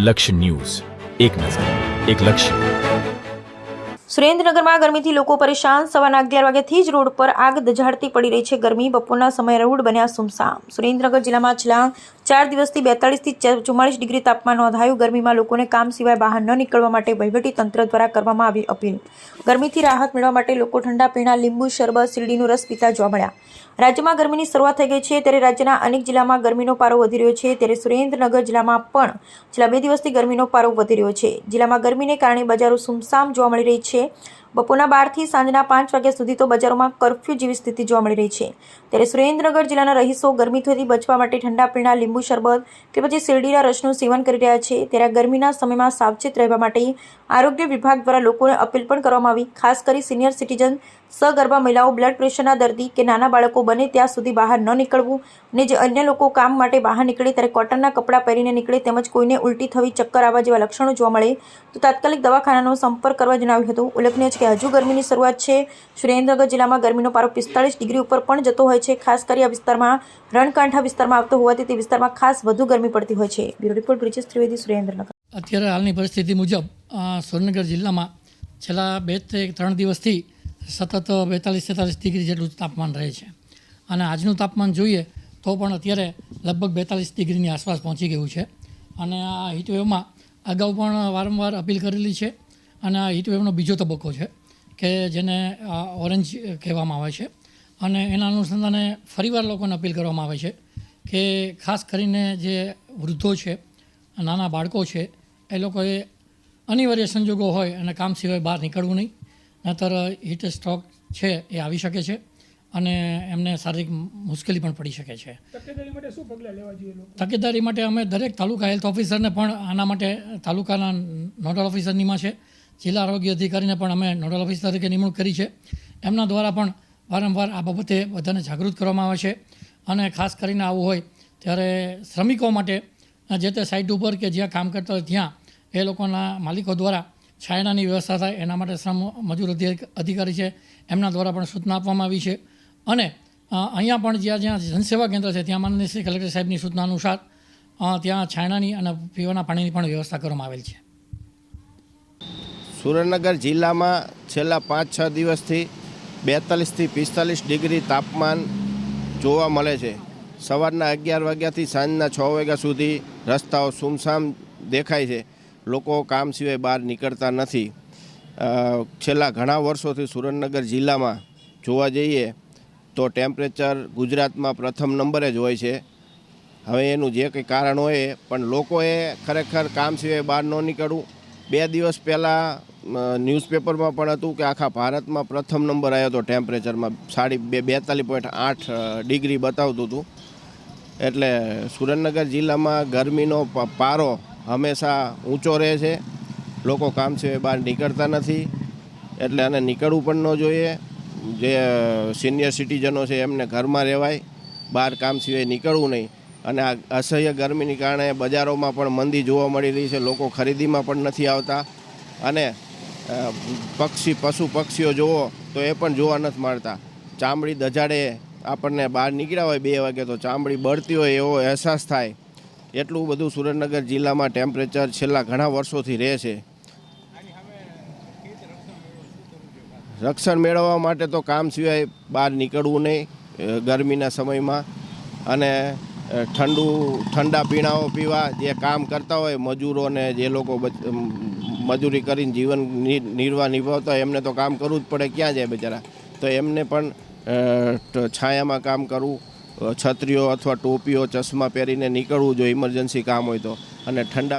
લક્ષ્ય ન્યૂઝ, એક નજર, એક લક્ષ્ય. સુરેન્દ્રનગરમાં ગરમીથી લોકો પરેશાન. સવારના 11 વાગ્યાથી જ રોડ પર આગ દઝાડતી પડી રહી છે. ગરમી બપોરના સમયે રોડ બન્યા સુમસામ. સુરેન્દ્રનગર જિલ્લામાં છેલ્લા 4 દિવસથી 42 થી 44 ડિગ્રી તાપમાન નોંધાયું. ગરમીમાં લોકોને કામ સિવાય બહાર ન નીકળવા માટે વહીવટી તંત્ર દ્વારા કરવામાં આવી અપીલ. ગરમીથી રાહત મેળવવા માટે લોકો ઠંડા પીણા, લીંબુ શરબત, શેરડીનો રસ પીતા જોવા મળ્યા. રાજ્યમાં ગરમીની શરૂઆત થઈ ગઈ છે, ત્યારે રાજ્યના અનેક જિલ્લામાં ગરમીનો પારો વધી રહ્યો છે. ત્યારે સુરેન્દ્રનગર જિલ્લામાં પણ છેલ્લા 2 દિવસથી ગરમીનો પારો વધી રહ્યો છે. જિલ્લામાં ગરમીને કારણે બજારો સુમસામ જોવા મળી રહી છે. બપોરના 12 થી સાંજના 5 વાગ્યા સુધી તો બજારોમાં કર્ફ્યુ જેવી સ્થિતિ જોવા મળી રહી છે. ત્યારે સુરેન્દ્રનગર જિલ્લાના રહીશો ગરમીથી બચવા માટે ઠંડા પીણા, લીંબુ શરબત કે પછી શેરડીના રસનું સેવન કરી રહ્યા છે. ત્યારે આ ગરમીના સમયમાં સાવચેત રહેવા માટે આરોગ્ય વિભાગ દ્વારા લોકોને અપીલ પણ કરવામાં આવી. ખાસ કરી સિનિયર સિટીઝન, સગર્ભા મહિલાઓ, બ્લડ પ્રેશરના દર્દી કે નાના બાળકો બને ત્યાં સુધી બહાર ન નીકળવું. અને જે અન્ય લોકો કામ માટે બહાર નીકળે ત્યારે કોટનના કપડાં પહેરીને નીકળે. તેમજ કોઈને ઉલટી થવી, ચક્કર આવવા જેવા લક્ષણો જોવા મળે તો તાત્કાલિક દવાખાનાનો સંપર્ક કરવા જણાવ્યું હતું. ઉલ્લેખનીય છે કે હજુ ગરમીની શરૂઆત છે. સુરેન્દ્રનગર જિલ્લામાં ગરમીનો પારો 45 ડિગ્રી ઉપર પણ જતો હોય છે. ખાસ કરી આ વિસ્તારમાં રણકાંઠા વિસ્તારમાં આવતો હોવાથી તે વિસ્તારમાં ખાસ વધુ ગરમી પડતી હોય છે. Bureau report, Brijesh Trivedi, Surendranagar. અત્યારે હાલની પરિસ્થિતિ મુજબ સુરેન્દ્રનગર જિલ્લામાં છેલ્લા 2 થી 3 દિવસથી સતત 42-43 ડિગ્રી જેટલું તાપમાન રહે છે. અને આજનું તાપમાન જોઈએ તો પણ અત્યારે લગભગ 42 ડિગ્રીની આસપાસ પહોંચી ગયું છે. અને આ હીટવેવમાં અગાઉ પણ વારંવાર અપીલ કરેલી છે. અને આ હીટવેવનો બીજો તબક્કો છે કે જેને ઓરેન્જ કહેવામાં આવે છે. અને એના અનુસંધાને ફરીવાર લોકોને અપીલ કરવામાં આવે છે કે ખાસ કરીને જે વૃદ્ધો છે, નાના બાળકો છે, એ લોકોએ અનિવાર્ય સંજોગો હોય અને કામ સિવાય બહાર નીકળવું નહીં. નહીંતર હીટ સ્ટ્રોક છે એ આવી શકે છે અને એમને શારીરિક મુશ્કેલી પણ પડી શકે છે. તકેદારી માટે શું પગલાં લેવા જોઈએ? તકેદારી માટે અમે દરેક તાલુકા હેલ્થ ઓફિસરને પણ આના માટે તાલુકાના નોડલ ઓફિસરનીમાં છે. જિલ્લા આરોગ્ય અધિકારીને પણ અમે નોડલ ઓફિસર તરીકે નિમણૂક કરી છે. એમના દ્વારા પણ વારંવાર આ બાબતે બધાને જાગૃત કરવામાં આવે છે. અને ખાસ કરીને આવું હોય ત્યારે શ્રમિકો માટે જે તે સાઇટ ઉપર કે જ્યાં કામ કરતા હોય ત્યાં એ લોકોના માલિકો દ્વારા છાયડાની વ્યવસ્થા થાય એના માટે શ્રમ મજૂર અધિકારી છે એમના દ્વારા પણ સૂચના આપવામાં આવી છે. અને અહીંયા પણ જ્યાં જનસેવા કેન્દ્ર છે ત્યાં માનનીય શ્રી કલેક્ટર સાહેબની સૂચના અનુસાર ત્યાં છાયડાની અને પીવાના પાણીની પણ વ્યવસ્થા કરવામાં આવેલ છે. સુરેન્દ્રનગર જિલ્લામાં છેલ્લા 5-6 દિવસથી 42 થી 45 ડિગ્રી તાપમાન જોવા મળે છે. સવારના 11 વાગ્યાથી સાંજના 6 વાગ્યા સુધી રસ્તાઓ સુમસામ દેખાય છે. લોકો કામ સિવાય બહાર નીકળતા નથી. છેલ્લા ઘણા વર્ષોથી સુરેન્દ્રનગર જિલ્લામાં જોવા જઈએ તો ટેમ્પરેચર ગુજરાતમાં પ્રથમ નંબરે જ હોય છે. હવે એનું જે કંઈ કારણ હોય પણ લોકોએ ખરેખર કામ સિવાય બહાર ન નીકળવું. 2 દિવસ પહેલાં ન્યૂઝપેપરમાં પણ હતું કે આખા ભારતમાં પ્રથમ નંબર આવ્યો હતો ટેમ્પરેચરમાં, 42.8 ડિગ્રી બતાવતું હતું. એટલે સુરેન્દ્રનગર જિલ્લામાં ગરમીનો પારો હંમેશા ઊંચો રહે છે. લોકો કામ સિવાય બહાર નીકળતા નથી. એટલે આને નીકળવું પણ ન જોઈએ. જે સિનિયર સિટીઝનો છે એમને ઘરમાં રહેવાય, બહાર કામ સિવાય નીકળવું નહીં. અને આ અસહ્ય ગરમીને કારણે બજારોમાં પણ મંદી જોવા મળી રહી છે. લોકો ખરીદીમાં પણ નથી આવતા. અને પશુ પક્ષીઓ જુઓ તો એ પણ જોવા નથી મળતા. ચામડી દજાડે, આપણને બહાર નીકળ્યા હોય 2 વાગે તો ચામડી બળતી હોય એવો અહેસાસ થાય. એટલું બધું સુરેન્દ્રનગર જિલ્લામાં ટેમ્પરેચર છેલ્લા ઘણા વર્ષોથી રહે છે. રક્ષણ મેળવવા માટે તો કામ સિવાય બહાર નીકળવું નહીં ગરમીના સમયમાં. અને ઠંડા પીણાઓ પીવા. જે કામ કરતા હોય મજૂરોને, જે લોકો મજૂરી કરીને જીવન નિર્વાહ નિભાવતા હોય એમને તો કામ કરવું જ પડે, ક્યાં જાય બિચારા. તો એમને પણ છાયામાં કામ કરવું, છત્રીઓ અથવા ટોપીઓ, ચશ્મા પહેરીને નીકળવું જો ઇમરજન્સી કામ હોય તો. અને ઠંડા